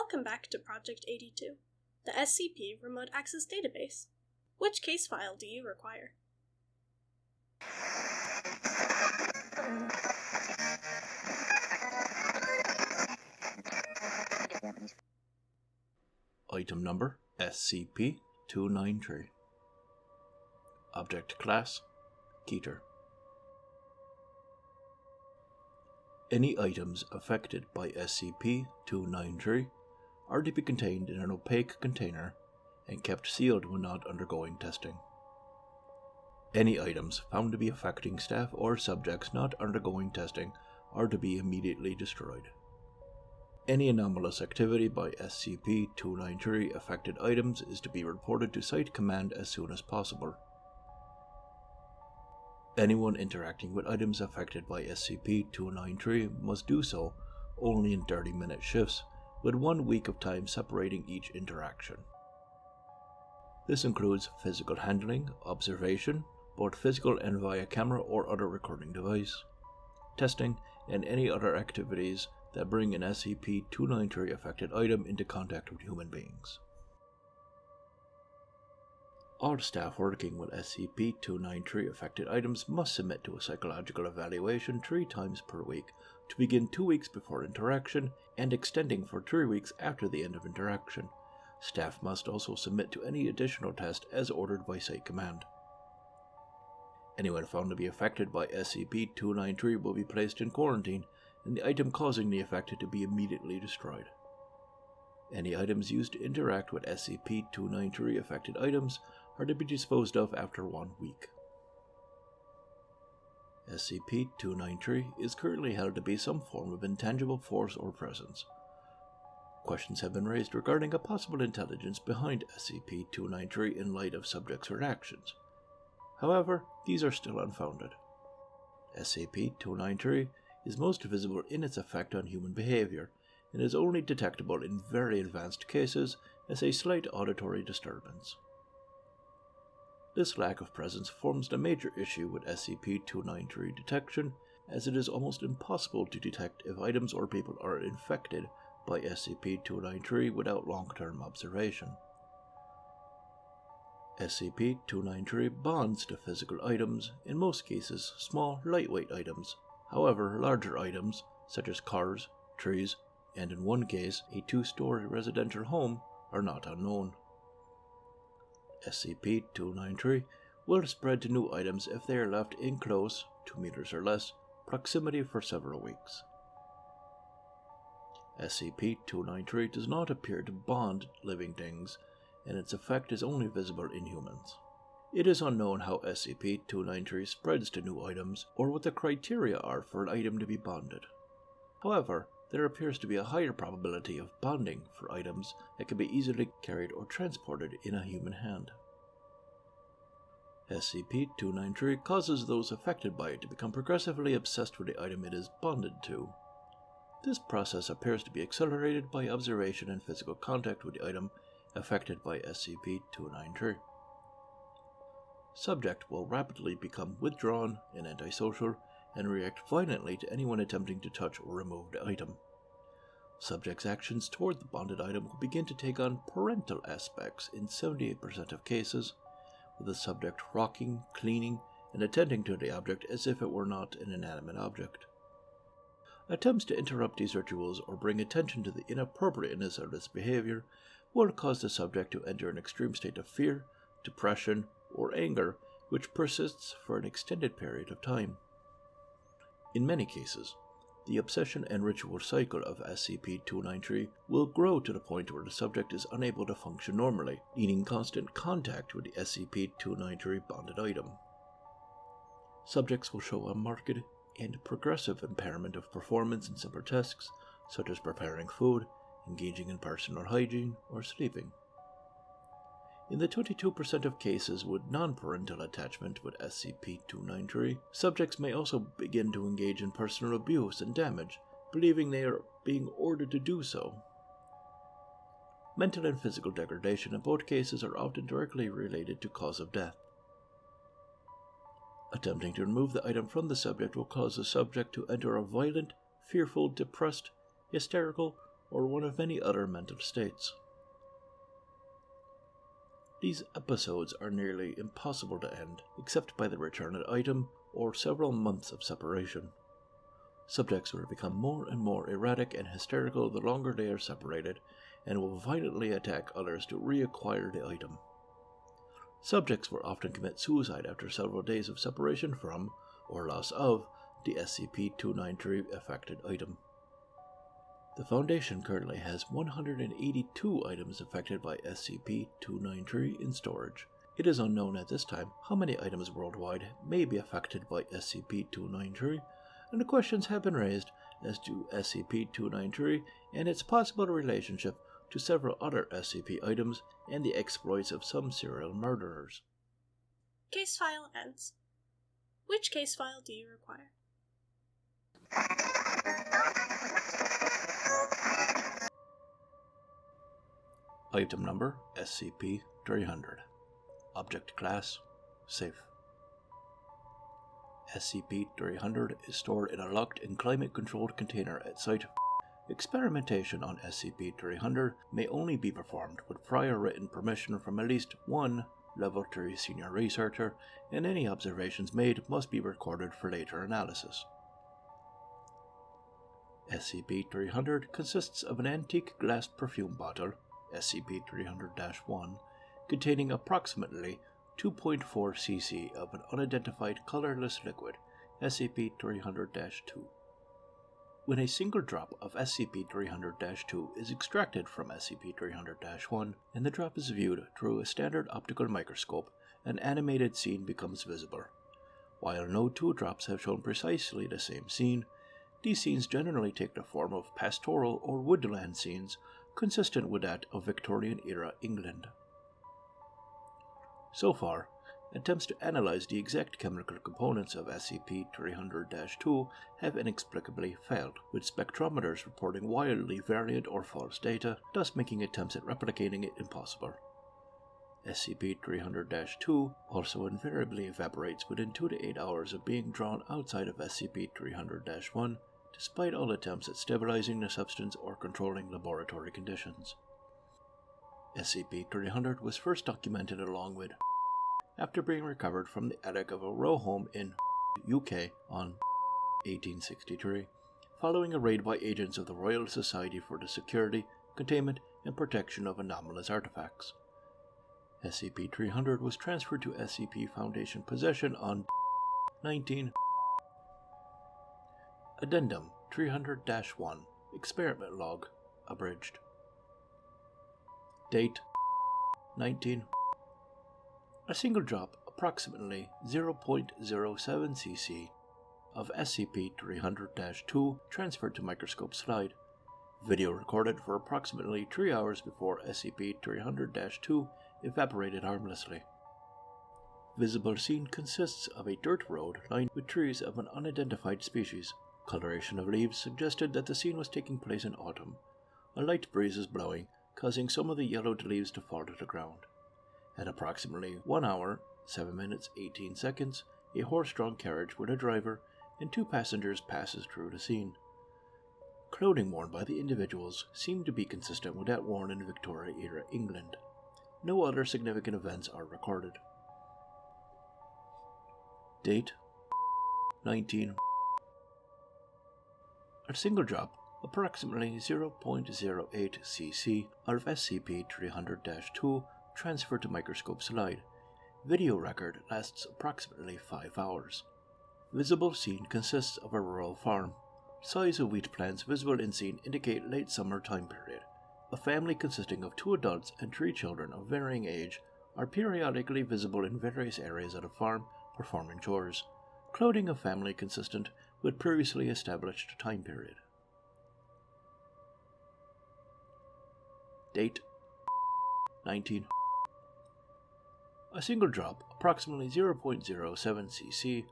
Welcome back to Project 82, the SCP Remote Access Database. Which case file do you require? Item number SCP-293. Object Class Keter. Any items affected by SCP-293 are to be contained in an opaque container and kept sealed when not undergoing testing. Any items found to be affecting staff or subjects not undergoing testing are to be immediately destroyed. Any anomalous activity by SCP-293 affected items is to be reported to Site Command as soon as possible. Anyone interacting with items affected by SCP-293 must do so only in 30-minute shifts, with 1 week of time separating each interaction. This includes physical handling, observation, both physical and via camera or other recording device, testing, and any other activities that bring an SCP-293 affected item into contact with human beings. All staff working with SCP-293 affected items must submit to a psychological evaluation 3 times per week, to begin 2 weeks before interaction and extending for 3 weeks after the end of interaction. Staff must also submit to any additional test as ordered by Site Command. Anyone found to be affected by SCP-293 will be placed in quarantine, and the item causing the effect to be immediately destroyed. Any items used to interact with SCP-293 affected items are to be disposed of after 1 week. SCP-293 is currently held to be some form of intangible force or presence. Questions have been raised regarding a possible intelligence behind SCP-293 in light of subjects' reactions. However, these are still unfounded. SCP-293 is most visible in its effect on human behavior, and is only detectable in very advanced cases as a slight auditory disturbance. This lack of presence forms the major issue with SCP-293 detection, as it is almost impossible to detect if items or people are infected by SCP-293 without long-term observation. SCP-293 bonds to physical items, in most cases small, lightweight items. However, larger items, such as cars, trees, and in one case, a 2-story residential home, are not unknown. SCP-293 will spread to new items if they are left in close, 2 meters or less, proximity for several weeks. SCP-293 does not appear to bond living things, and its effect is only visible in humans. It is unknown how SCP-293 spreads to new items, or what the criteria are for an item to be bonded. However, there appears to be a higher probability of bonding for items that can be easily carried or transported in a human hand. SCP-293 causes those affected by it to become progressively obsessed with the item it is bonded to. This process appears to be accelerated by observation and physical contact with the item affected by SCP-293. Subject will rapidly become withdrawn and antisocial, and react violently to anyone attempting to touch or remove the item. Subject's actions toward the bonded item will begin to take on parental aspects in 78% of cases, with the subject rocking, cleaning, and attending to the object as if it were not an inanimate object. Attempts to interrupt these rituals or bring attention to the inappropriateness of this behavior will cause the subject to enter an extreme state of fear, depression, or anger, which persists for an extended period of time. In many cases, the obsession and ritual cycle of SCP-293 will grow to the point where the subject is unable to function normally, needing constant contact with the SCP-293 bonded item. Subjects will show a marked and progressive impairment of performance in simple tasks, such as preparing food, engaging in personal hygiene, or sleeping. In the 22% of cases with non-parental attachment with SCP-293, subjects may also begin to engage in personal abuse and damage, believing they are being ordered to do so. Mental and physical degradation in both cases are often directly related to cause of death. Attempting to remove the item from the subject will cause the subject to enter a violent, fearful, depressed, hysterical, or one of many other mental states. These episodes are nearly impossible to end, except by the returned item or several months of separation. Subjects will become more and more erratic and hysterical the longer they are separated, and will violently attack others to reacquire the item. Subjects will often commit suicide after several days of separation from, or loss of, the SCP-293 affected item. The Foundation currently has 182 items affected by SCP-293 in storage. It is unknown at this time how many items worldwide may be affected by SCP-293, and the questions have been raised as to SCP-293 and its possible relationship to several other SCP items and the exploits of some serial murderers. Case file ends. Which case file do you require? Item number SCP-300. Object class Safe. SCP-300 is stored in a locked and climate-controlled container at site. Experimentation on SCP-300 may only be performed with prior written permission from at least one Level 3 senior researcher, and any observations made must be recorded for later analysis. SCP-300 consists of an antique glass perfume bottle, SCP-300-1, containing approximately 2.4 cc of an unidentified colorless liquid, SCP-300-2. When a single drop of SCP-300-2 is extracted from SCP-300-1 and the drop is viewed through a standard optical microscope, an animated scene becomes visible. While no two drops have shown precisely the same scene, these scenes generally take the form of pastoral or woodland scenes consistent with that of Victorian-era England. So far, attempts to analyze the exact chemical components of SCP-300-2 have inexplicably failed, with spectrometers reporting wildly variant or false data, thus making attempts at replicating it impossible. SCP-300-2 also invariably evaporates within 2 to 8 hours of being drawn outside of SCP-300-1, despite all attempts at stabilizing the substance or controlling laboratory conditions. SCP-300 was first documented along with after being recovered from the attic of a row home in UK on 1863, following a raid by agents of the Royal Society for the Security, Containment, and Protection of Anomalous Artifacts. SCP-300 was transferred to SCP Foundation possession on 19. Addendum 300-1 Experiment Log Abridged. Date 19. A single drop, approximately 0.07 cc, of SCP-300-2 transferred to microscope slide. Video recorded for approximately 3 hours before SCP-300-2 evaporated harmlessly. Visible scene consists of a dirt road lined with trees of an unidentified species. Coloration of leaves suggested that the scene was taking place in autumn. A light breeze is blowing, causing some of the yellowed leaves to fall to the ground. At approximately 1 hour, 7 minutes, 18 seconds, a horse-drawn carriage with a driver and 2 passengers passes through the scene. Clothing worn by the individuals seemed to be consistent with that worn in Victorian-era England. No other significant events are recorded. Date 19. A single drop, approximately 0.08 cc, of SCP-300-2 transferred to microscope slide. Video record lasts approximately 5 hours. Visible scene consists of a rural farm. Size of wheat plants visible in scene indicate late summer time period. A family consisting of 2 adults and 3 children of varying age are periodically visible in various areas of the farm performing chores. Clothing of family consistent with previously established time period. Date 19. A single drop, approximately 0.07 cc,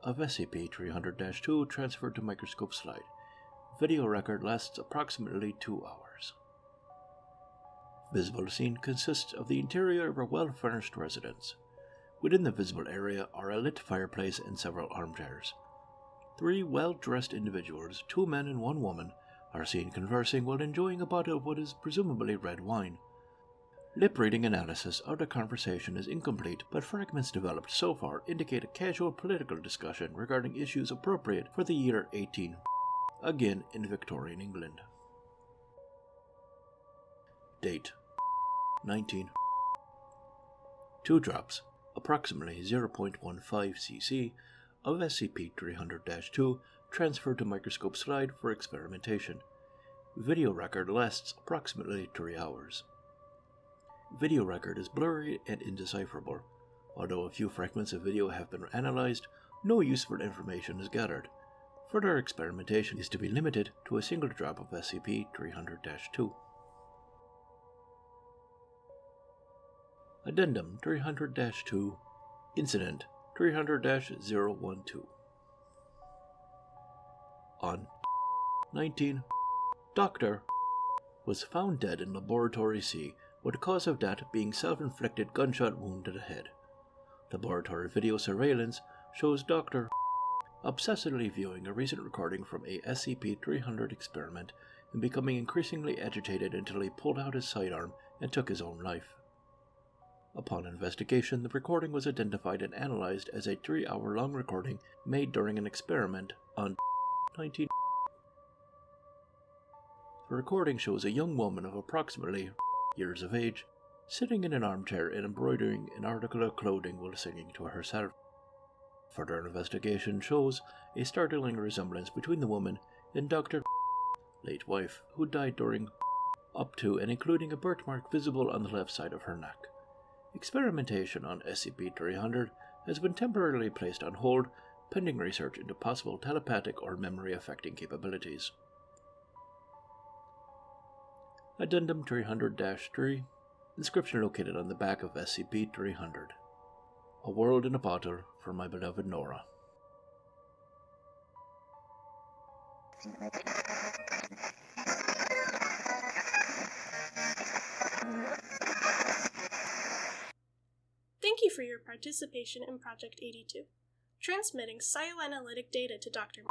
of SCP-300-2 transferred to microscope slide. Video record lasts approximately 2 hours. Visible scene consists of the interior of a well-furnished residence. Within the visible area are a lit fireplace and several armchairs. 3 well-dressed individuals, 2 men and 1 woman, are seen conversing while enjoying a bottle of what is presumably red wine. Lip-reading analysis of the conversation is incomplete, but fragments developed so far indicate a casual political discussion regarding issues appropriate for the year 18, again in Victorian England. Date 19. 2 drops, approximately 0.15 cc, of SCP-300-2 transferred to microscope slide for experimentation. Video record lasts approximately 3 hours. Video record is blurry and indecipherable. Although a few fragments of video have been analyzed, no useful information is gathered. Further experimentation is to be limited to a single drop of SCP-300-2. Addendum 300-2 Incident 300-012 On 19, Dr. was found dead in Laboratory C, with the cause of death being self-inflicted gunshot wound to the head. Laboratory video surveillance shows Dr. obsessively viewing a recent recording from a SCP-300 experiment and becoming increasingly agitated until he pulled out his sidearm and took his own life. Upon investigation, the recording was identified and analyzed as a 3-hour-long recording made during an experiment on 19. The recording shows a young woman of approximately years of age, sitting in an armchair and embroidering an article of clothing while singing to herself. Further investigation shows a startling resemblance between the woman and Dr. late wife, who died during up to and including a birthmark visible on the left side of her neck. Experimentation on SCP-300 has been temporarily placed on hold, pending research into possible telepathic or memory-affecting capabilities. Addendum 300-3 Inscription located on the back of SCP-300. A world in a bottle for my beloved Nora. Thank you for your participation in Project 82, transmitting psioanalytic data to Dr.